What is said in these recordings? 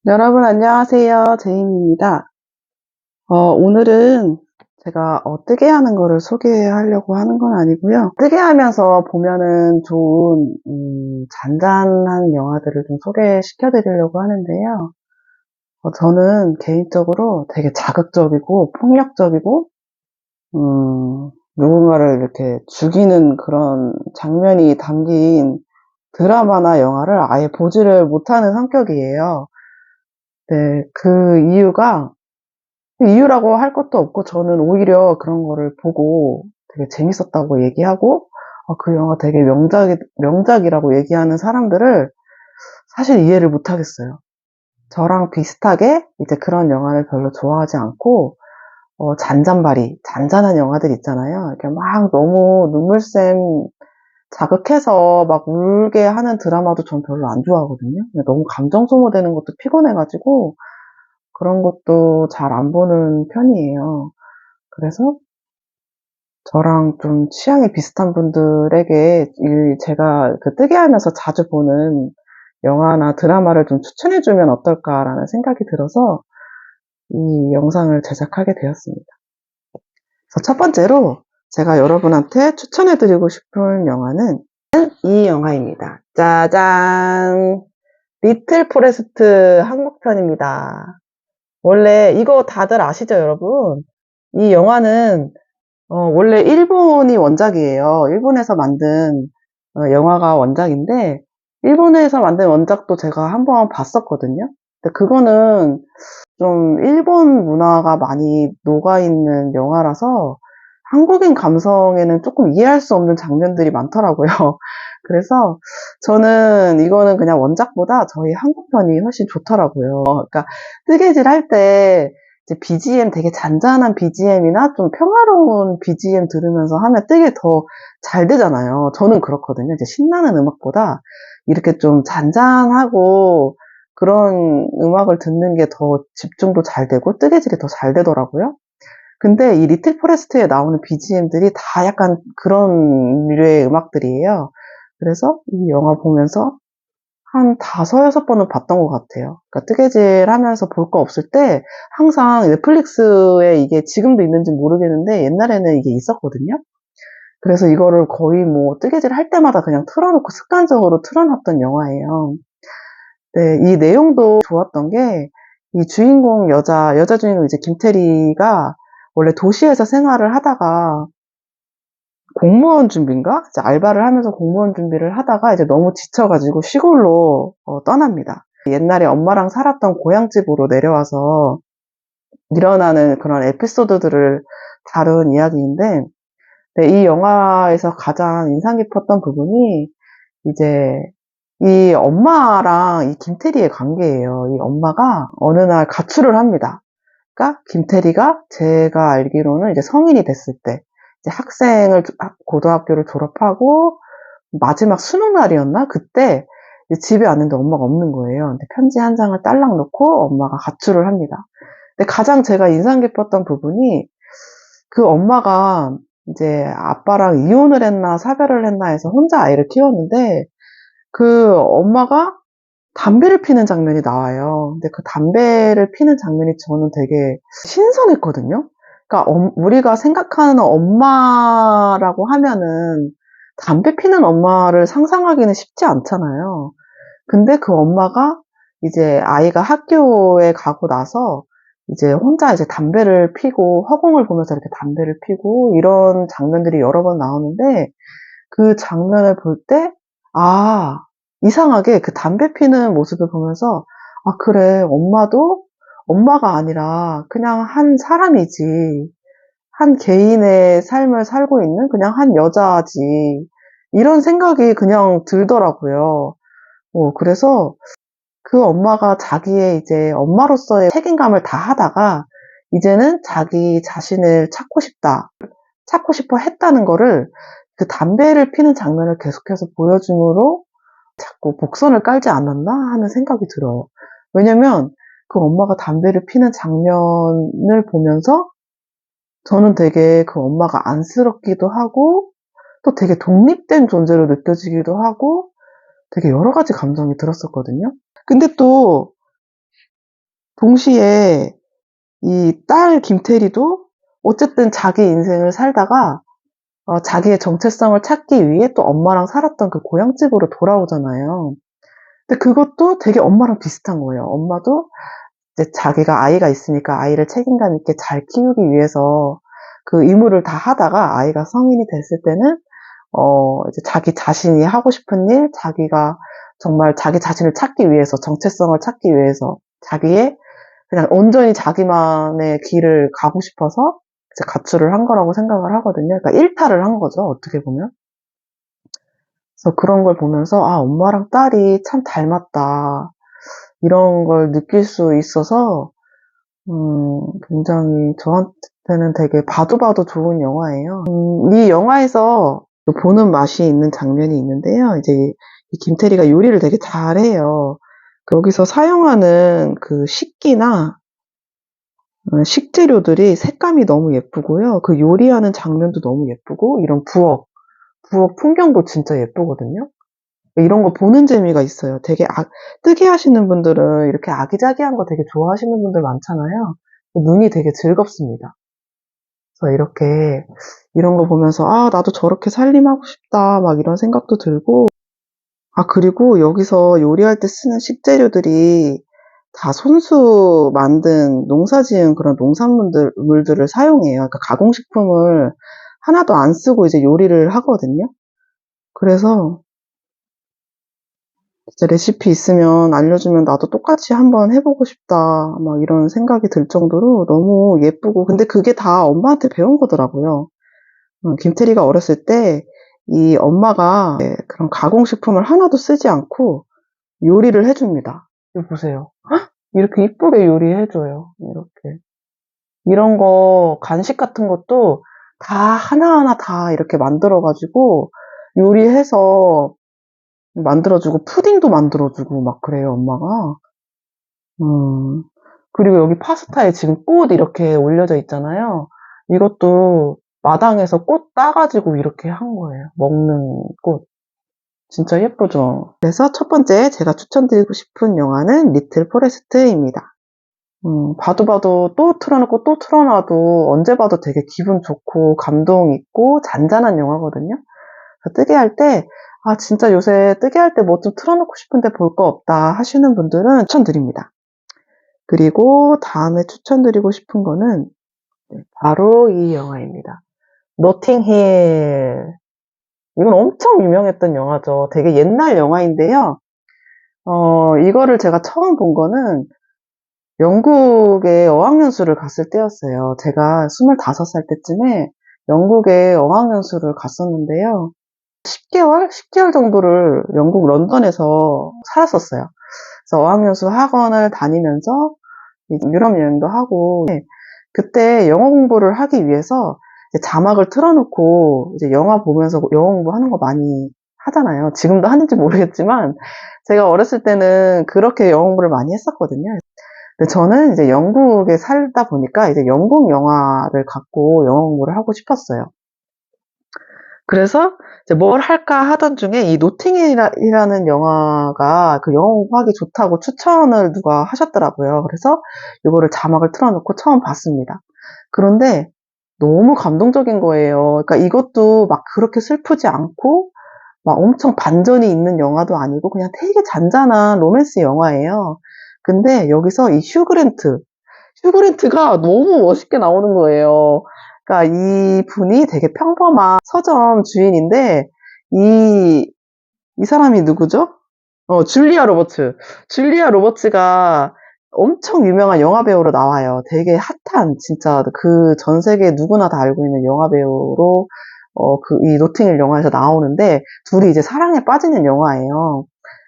여러분 안녕하세요. 제이입니다. 오늘은 제가 뜨게 하는 거를 소개하려고 하는 건 아니고요. 뜨게 하면서 보면은 좋은 잔잔한 영화들을 좀 소개시켜 드리려고 하는데요. 저는 개인적으로 되게 자극적이고 폭력적이고 누군가를 이렇게 죽이는 그런 장면이 담긴 드라마나 영화를 아예 보지를 못하는 성격이에요. 네, 그 이유라고 할 것도 없고 저는 오히려 그런 거를 보고 되게 재밌었다고 얘기하고 그 영화 되게 명작이라고 얘기하는 사람들을 사실 이해를 못 하겠어요. 저랑 비슷하게 이제 그런 영화를 별로 좋아하지 않고 잔잔한 영화들 있잖아요. 이렇게 막 너무 눈물샘 자극해서 막 울게 하는 드라마도 전 별로 안 좋아하거든요. 너무 감정 소모되는 것도 피곤해가지고 그런 것도 잘 안 보는 편이에요. 그래서 저랑 좀 취향이 비슷한 분들에게 제가 그 뜨게 하면서 자주 보는 영화나 드라마를 좀 추천해주면 어떨까라는 생각이 들어서 이 영상을 제작하게 되었습니다. 그래서 첫 번째로 제가 여러분한테 추천해드리고 싶은 영화는 이 영화입니다. 짜잔! 리틀 포레스트 한국편입니다. 원래 이거 다들 아시죠, 여러분? 이 영화는 원래 일본이 원작이에요. 일본에서 만든 영화가 원작인데, 일본에서 만든 원작도 제가 한번 봤었거든요. 근데 그거는 좀 일본 문화가 많이 녹아있는 영화라서 한국인 감성에는 조금 이해할 수 없는 장면들이 많더라고요. 그래서 저는 이거는 그냥 원작보다 저희 한국편이 훨씬 좋더라고요. 그러니까 뜨개질 할 때 이제 BGM 되게 잔잔한 BGM이나 좀 평화로운 BGM 들으면서 하면 되게 더 잘 되잖아요. 저는 그렇거든요. 이제 신나는 음악보다 이렇게 좀 잔잔하고 그런 음악을 듣는 게 더 집중도 잘 되고 뜨개질이 더 잘 되더라고요. 근데 이 리틀 포레스트에 나오는 BGM들이 다 약간 그런 류의 음악들이에요. 그래서 이 영화 보면서 한 5, 6번은 봤던 것 같아요. 그러니까 뜨개질 하면서 볼 거 없을 때 항상 넷플릭스에 이게 지금도 있는지 모르겠는데 옛날에는 이게 있었거든요. 그래서 이거를 거의 뭐 뜨개질 할 때마다 그냥 틀어놓고 습관적으로 틀어놨던 영화예요. 네, 이 내용도 좋았던 게, 이 주인공 여자 주인공 이제 김태리가 원래 도시에서 생활을 하다가 공무원 준비인가? 이제 알바를 하면서 공무원 준비를 하다가 이제 너무 지쳐가지고 시골로 떠납니다. 옛날에 엄마랑 살았던 고향집으로 내려와서 일어나는 그런 에피소드들을 다룬 이야기인데, 네, 이 영화에서 가장 인상 깊었던 부분이 이제 이 엄마랑 이 김태리의 관계예요. 이 엄마가 어느 날 가출을 합니다. 그러니까 김태리가 제가 알기로는 이제 성인이 됐을 때 이제 고등학교를 졸업하고 마지막 수능 날이었나? 그때 이제 집에 왔는데 엄마가 없는 거예요. 근데 편지 한 장을 딸랑 놓고 엄마가 가출을 합니다. 근데 가장 제가 인상 깊었던 부분이 그 엄마가 이제 아빠랑 이혼을 했나 사별을 했나 해서 혼자 아이를 키웠는데 그 엄마가 담배를 피는 장면이 나와요. 근데 그 담배를 피는 장면이 저는 되게 신선했거든요. 그러니까 우리가 생각하는 엄마라고 하면은 담배 피는 엄마를 상상하기는 쉽지 않잖아요. 근데 그 엄마가 이제 아이가 학교에 가고 나서 이제 혼자 이제 담배를 피고 허공을 보면서 이렇게 담배를 피고 이런 장면들이 여러 번 나오는데 그 장면을 볼 때, 아, 이상하게 그 담배 피는 모습을 보면서, 아, 그래, 엄마도 엄마가 아니라 그냥 한 사람이지. 한 개인의 삶을 살고 있는 그냥 한 여자지. 이런 생각이 그냥 들더라고요. 그래서 그 엄마가 자기의 이제 엄마로서의 책임감을 다 하다가 이제는 자기 자신을 찾고 싶어 했다는 거를 그 담배를 피는 장면을 계속해서 보여줌으로 자꾸 복선을 깔지 않았나 하는 생각이 들어요. 왜냐면 그 엄마가 담배를 피는 장면을 보면서 저는 되게 그 엄마가 안쓰럽기도 하고 또 되게 독립된 존재로 느껴지기도 하고 되게 여러 가지 감정이 들었었거든요. 근데 또 동시에 이 딸 김태리도 어쨌든 자기 인생을 살다가 자기의 정체성을 찾기 위해 또 엄마랑 살았던 그 고향집으로 돌아오잖아요. 근데 그것도 되게 엄마랑 비슷한 거예요. 엄마도 이제 자기가 아이가 있으니까 아이를 책임감 있게 잘 키우기 위해서 그 의무를 다 하다가 아이가 성인이 됐을 때는 이제 자기 자신이 하고 싶은 일, 자기가 정말 자기 자신을 찾기 위해서, 정체성을 찾기 위해서, 자기의 그냥 온전히 자기만의 길을 가고 싶어서 이제 가출을 한 거라고 생각을 하거든요. 그러니까 일탈을 한 거죠, 어떻게 보면. 그래서 그런 걸 보면서, 아, 엄마랑 딸이 참 닮았다. 이런 걸 느낄 수 있어서, 굉장히 저한테는 되게 봐도 봐도 좋은 영화예요. 이 영화에서 또 보는 맛이 있는 장면이 있는데요. 이제 이 김태리가 요리를 되게 잘해요. 여기서 사용하는 그 식기나 식재료들이 색감이 너무 예쁘고요. 그 요리하는 장면도 너무 예쁘고, 이런 부엌 풍경도 진짜 예쁘거든요. 이런 거 보는 재미가 있어요. 되게 뜨개 하시는 분들은 이렇게 아기자기한 거 되게 좋아하시는 분들 많잖아요. 눈이 되게 즐겁습니다. 그래서 이렇게 이런 거 보면서 아, 나도 저렇게 살림하고 싶다 막 이런 생각도 들고, 그리고 여기서 요리할 때 쓰는 식재료들이 다 손수 만든 농사 지은 그런 농산물들을 사용해요. 그러니까 가공식품을 하나도 안 쓰고 이제 요리를 하거든요. 그래서 진짜 레시피 있으면 알려주면 나도 똑같이 한번 해보고 싶다 막 이런 생각이 들 정도로 너무 예쁘고, 근데 그게 다 엄마한테 배운 거더라고요. 김태리가 어렸을 때 이 엄마가 그런 가공식품을 하나도 쓰지 않고 요리를 해줍니다. 이거 보세요. 이렇게 이쁘게 요리해줘요. 이렇게. 이런 거, 간식 같은 것도 다 하나하나 다 이렇게 만들어가지고 요리해서 만들어주고, 푸딩도 만들어주고 막 그래요, 엄마가. 그리고 여기 파스타에 지금 꽃 이렇게 올려져 있잖아요. 이것도 마당에서 꽃 따가지고 이렇게 한 거예요. 먹는 꽃. 진짜 예쁘죠? 그래서 첫 번째 제가 추천드리고 싶은 영화는 리틀 포레스트입니다. 봐도 봐도 또 틀어놓고 또 틀어놔도 언제 봐도 되게 기분 좋고 감동 있고 잔잔한 영화거든요. 뜨개 할 때, 진짜 요새 뜨개 할 때 뭐 좀 틀어놓고 싶은데 볼 거 없다 하시는 분들은 추천드립니다. 그리고 다음에 추천드리고 싶은 거는 바로 이 영화입니다. 노팅힐. 이건 엄청 유명했던 영화죠. 되게 옛날 영화인데요. 이거를 제가 처음 본 거는 영국에 어학연수를 갔을 때였어요. 제가 25살 때쯤에 영국에 어학연수를 갔었는데요. 10개월 정도를 영국 런던에서 살았었어요. 그래서 어학연수 학원을 다니면서 유럽 여행도 하고, 그때 영어 공부를 하기 위해서 이제 자막을 틀어놓고 이제 영화 보면서 영어 공부하는 거 많이 하잖아요. 지금도 하는지 모르겠지만 제가 어렸을 때는 그렇게 영어 공부를 많이 했었거든요. 근데 저는 이제 영국에 살다 보니까 이제 영국 영화를 갖고 영어 공부를 하고 싶었어요. 그래서 이제 뭘 할까 하던 중에 이 노팅힐이라는 영화가 그 영어 공부하기 좋다고 추천을 누가 하셨더라고요. 그래서 이거를 자막을 틀어놓고 처음 봤습니다. 그런데 너무 감동적인 거예요. 그러니까 이것도 막 그렇게 슬프지 않고 막 엄청 반전이 있는 영화도 아니고 그냥 되게 잔잔한 로맨스 영화예요. 근데 여기서 이 휴그랜트가 너무 멋있게 나오는 거예요. 그러니까 이 분이 되게 평범한 서점 주인인데 이 사람이 누구죠? 줄리아 로버츠. 줄리아 로버츠가 엄청 유명한 영화 배우로 나와요. 되게 핫한, 진짜 그 전 세계 누구나 다 알고 있는 영화 배우로 이 노팅힐 영화에서 나오는데 둘이 이제 사랑에 빠지는 영화예요.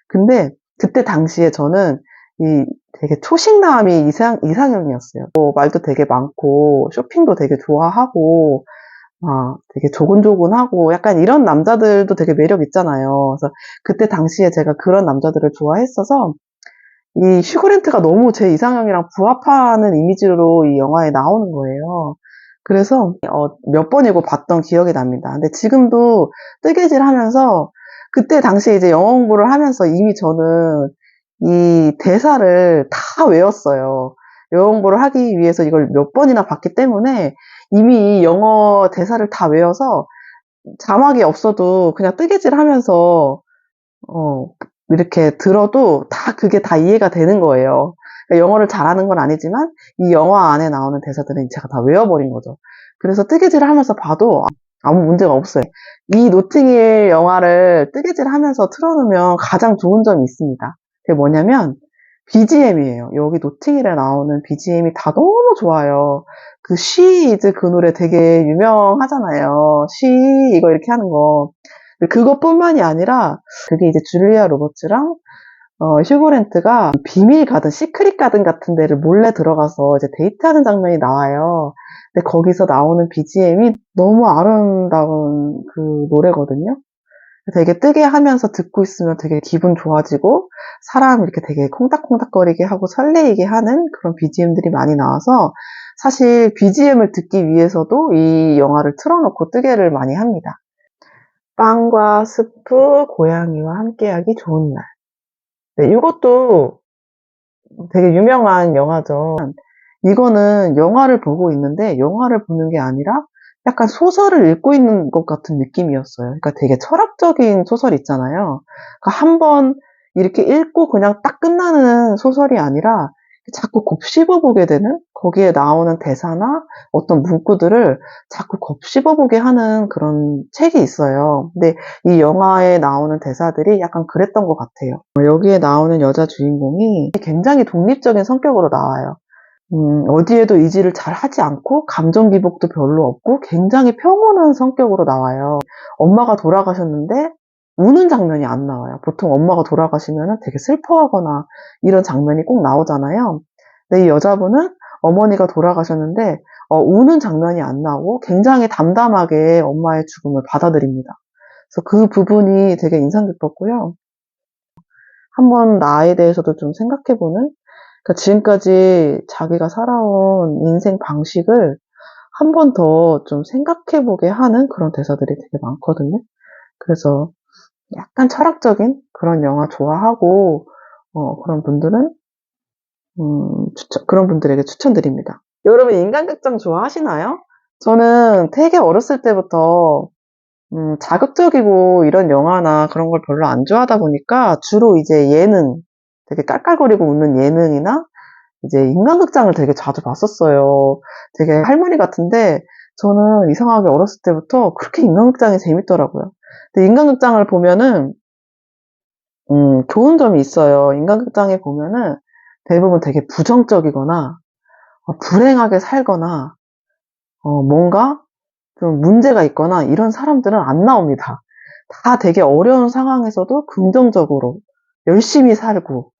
근데 그때 당시에 저는 이 되게 초식남이 이상형이었어요. 말도 되게 많고 쇼핑도 되게 좋아하고 되게 조곤조곤하고 약간 이런 남자들도 되게 매력 있잖아요. 그래서 그때 당시에 제가 그런 남자들을 좋아했어서 이 휴그랜트가 너무 제 이상형이랑 부합하는 이미지로 이 영화에 나오는 거예요. 그래서 몇 번이고 봤던 기억이 납니다. 근데 지금도 뜨개질 하면서 그때 당시에 이제 영어 공부를 하면서 이미 저는 이 대사를 다 외웠어요. 영어 공부를 하기 위해서 이걸 몇 번이나 봤기 때문에 이미 영어 대사를 다 외워서 자막이 없어도 그냥 뜨개질 하면서 이렇게 들어도 다 그게 다 이해가 되는 거예요. 그러니까 영어를 잘하는 건 아니지만 이 영화 안에 나오는 대사들은 제가 다 외워버린 거죠. 그래서 뜨개질을 하면서 봐도 아무 문제가 없어요. 이 노팅힐 영화를 뜨개질 하면서 틀어놓으면 가장 좋은 점이 있습니다. 그게 뭐냐면 BGM이에요. 여기 노팅힐에 나오는 BGM이 다 너무 좋아요. 그 She is 그 노래 되게 유명하잖아요. She 이거 이렇게 하는 거. 그것뿐만이 아니라 그게 이제 줄리아 로버츠랑 휴그랜트가 비밀 가든 시크릿 가든 같은 데를 몰래 들어가서 이제 데이트하는 장면이 나와요. 근데 거기서 나오는 BGM이 너무 아름다운 그 노래거든요. 되게 뜨게 하면서 듣고 있으면 되게 기분 좋아지고 사람 이렇게 되게 콩닥콩닥거리게 하고 설레이게 하는 그런 BGM들이 많이 나와서 사실 BGM을 듣기 위해서도 이 영화를 틀어놓고 뜨개를 많이 합니다. 빵과 스프, 고양이와 함께하기 좋은 날. 네, 이것도 되게 유명한 영화죠. 이거는 영화를 보고 있는데 영화를 보는 게 아니라 약간 소설을 읽고 있는 것 같은 느낌이었어요. 그러니까 되게 철학적인 소설 있잖아요. 그러니까 한번 이렇게 읽고 그냥 딱 끝나는 소설이 아니라 자꾸 곱씹어보게 되는 거기에 나오는 대사나 어떤 문구들을 자꾸 곱씹어보게 하는 그런 책이 있어요. 근데 이 영화에 나오는 대사들이 약간 그랬던 것 같아요. 여기에 나오는 여자 주인공이 굉장히 독립적인 성격으로 나와요. 어디에도 의지를 잘 하지 않고 감정 기복도 별로 없고 굉장히 평온한 성격으로 나와요. 엄마가 돌아가셨는데 우는 장면이 안 나와요. 보통 엄마가 돌아가시면 되게 슬퍼하거나 이런 장면이 꼭 나오잖아요. 근데 이 여자분은 어머니가 돌아가셨는데 우는 장면이 안 나오고 굉장히 담담하게 엄마의 죽음을 받아들입니다. 그래서 그 부분이 되게 인상 깊었고요. 한번 나에 대해서도 좀 생각해보는, 그러니까 지금까지 자기가 살아온 인생 방식을 한 번 더 좀 생각해보게 하는 그런 대사들이 되게 많거든요. 그래서 약간 철학적인 그런 영화 좋아하고, 그런 분들은, 그런 분들에게 추천드립니다. 여러분 인간극장 좋아하시나요? 저는 되게 어렸을 때부터 자극적이고 이런 영화나 그런 걸 별로 안 좋아하다 보니까 주로 이제 예능, 되게 깔깔거리고 웃는 예능이나 이제 인간극장을 되게 자주 봤었어요. 되게 할머니 같은데 저는 이상하게 어렸을 때부터 그렇게 인간극장이 재밌더라고요. 근데 인간극장을 보면은 좋은 점이 있어요. 인간극장에 보면은 대부분 되게 부정적이거나 불행하게 살거나 뭔가 좀 문제가 있거나 이런 사람들은 안 나옵니다. 다 되게 어려운 상황에서도 긍정적으로 열심히 살고,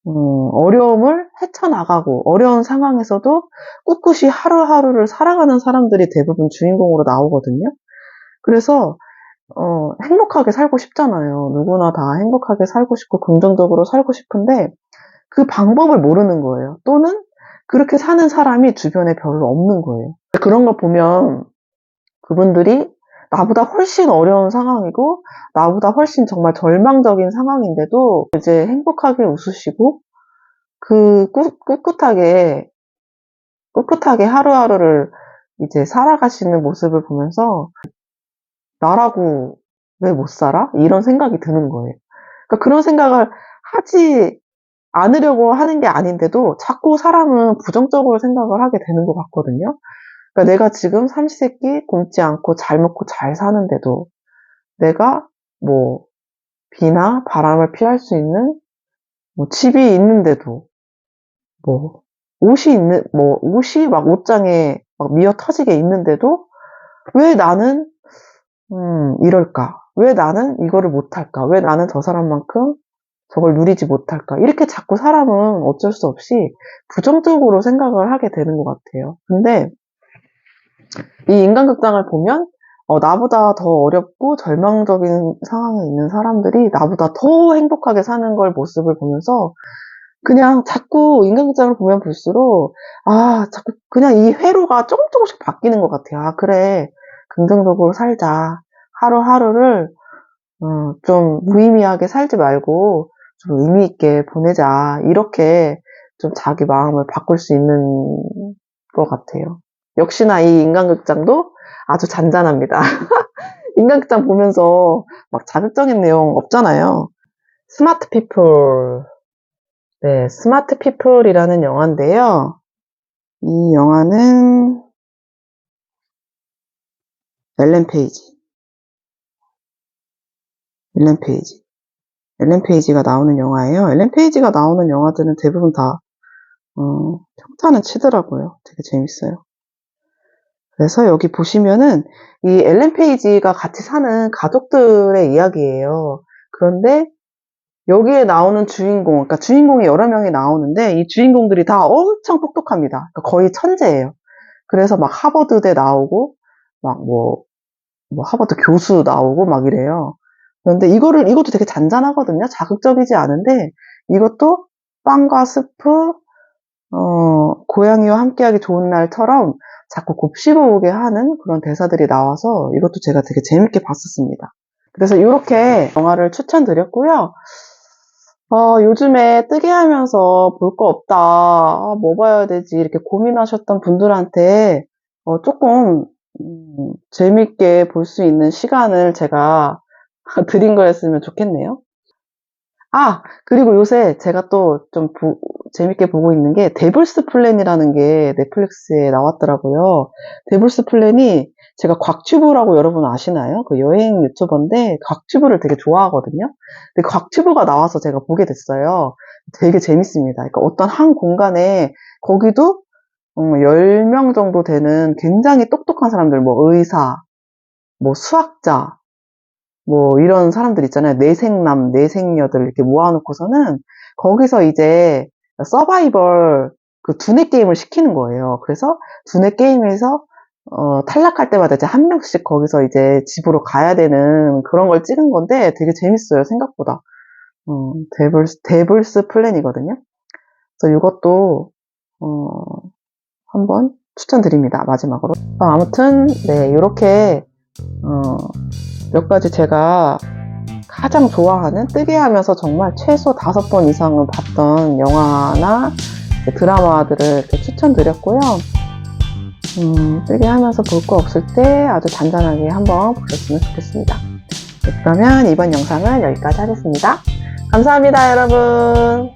어려움을 헤쳐나가고, 어려운 상황에서도 꿋꿋이 하루하루를 살아가는 사람들이 대부분 주인공으로 나오거든요. 그래서, 행복하게 살고 싶잖아요. 누구나 다 행복하게 살고 싶고, 긍정적으로 살고 싶은데, 그 방법을 모르는 거예요. 또는 그렇게 사는 사람이 주변에 별로 없는 거예요. 그런 거 보면 그분들이 나보다 훨씬 어려운 상황이고 나보다 훨씬 정말 절망적인 상황인데도 이제 행복하게 웃으시고 그 꿋꿋하게 하루하루를 이제 살아가시는 모습을 보면서 나라고 왜 못 살아? 이런 생각이 드는 거예요. 그러니까 그런 생각을 하지 않으려고 하는 게 아닌데도 자꾸 사람은 부정적으로 생각을 하게 되는 것 같거든요. 그러니까 내가 지금 삼시세끼 굶지 않고 잘 먹고 잘 사는데도 내가 뭐 비나 바람을 피할 수 있는 뭐 집이 있는데도 뭐 옷이 막 옷장에 막 미어 터지게 있는데도 왜 나는 이럴까? 왜 나는 이거를 못할까? 왜 나는 저 사람만큼 저걸 누리지 못할까? 이렇게 자꾸 사람은 어쩔 수 없이 부정적으로 생각을 하게 되는 것 같아요. 근데 이 인간극장을 보면 나보다 더 어렵고 절망적인 상황에 있는 사람들이 나보다 더 행복하게 사는 걸 모습을 보면서 그냥 자꾸 인간극장을 보면 볼수록 자꾸 그냥 이 회로가 조금씩 바뀌는 것 같아요. 그래, 긍정적으로 살자. 하루하루를 좀 무의미하게 살지 말고 좀 의미 있게 보내자. 이렇게 좀 자기 마음을 바꿀 수 있는 것 같아요. 역시나 이 인간극장도 아주 잔잔합니다. 인간극장 보면서 막 자극적인 내용 없잖아요. 스마트 피플. 네, 스마트 피플이라는 영화인데요. 이 영화는 엘렌 페이지가 나오는 영화예요. 엘렌 페이지가 나오는 영화들은 대부분 다 평타는 치더라고요. 되게 재밌어요. 그래서 여기 보시면은 이 엘렌 페이지가 같이 사는 가족들의 이야기예요. 그런데 여기에 나오는 주인공, 그러니까 주인공이 여러 명이 나오는데 이 주인공들이 다 엄청 똑똑합니다. 그러니까 거의 천재예요. 그래서 막 하버드대 나오고 막 하버드 교수 나오고 막 이래요. 그런데 이것도 되게 잔잔하거든요. 자극적이지 않은데 이것도 빵과 스프, 고양이와 함께하기 좋은 날처럼 자꾸 곱씹어오게 하는 그런 대사들이 나와서 이것도 제가 되게 재밌게 봤었습니다. 그래서 이렇게 영화를 추천드렸고요. 요즘에 뜨게 하면서 볼 거 없다. 뭐 봐야 되지? 이렇게 고민하셨던 분들한테 조금 재밌게 볼 수 있는 시간을 제가 드린 거였으면 좋겠네요. 그리고 요새 제가 또 좀 재밌게 보고 있는 게 데블스 플랜이라는 게 넷플릭스에 나왔더라고요. 데블스 플랜이 제가 곽튜브라고 여러분 아시나요? 그 여행 유튜버인데 곽튜브를 되게 좋아하거든요. 근데 곽튜브가 나와서 제가 보게 됐어요. 되게 재밌습니다. 그러니까 어떤 한 공간에 거기도 10명 정도 되는 굉장히 똑똑한 사람들, 뭐 의사, 뭐 수학자, 뭐 이런 사람들 있잖아요. 내생남, 내생녀들 이렇게 모아놓고서는 거기서 이제 서바이벌 그 두뇌 게임을 시키는 거예요. 그래서 두뇌 게임에서 탈락할 때마다 이제 한 명씩 거기서 이제 집으로 가야 되는 그런 걸 찍은 건데 되게 재밌어요. 생각보다. 데블스 플랜이거든요. 그래서 이것도 한번 추천드립니다. 마지막으로. 아무튼 네, 이렇게 몇 가지 제가 가장 좋아하는 뜨게 하면서 정말 최소 5번 이상은 봤던 영화나 드라마들을 이렇게 추천드렸고요. 뜨게 하면서 볼 거 없을 때 아주 잔잔하게 한번 보셨으면 좋겠습니다. 네, 그러면 이번 영상은 여기까지 하겠습니다. 감사합니다, 여러분.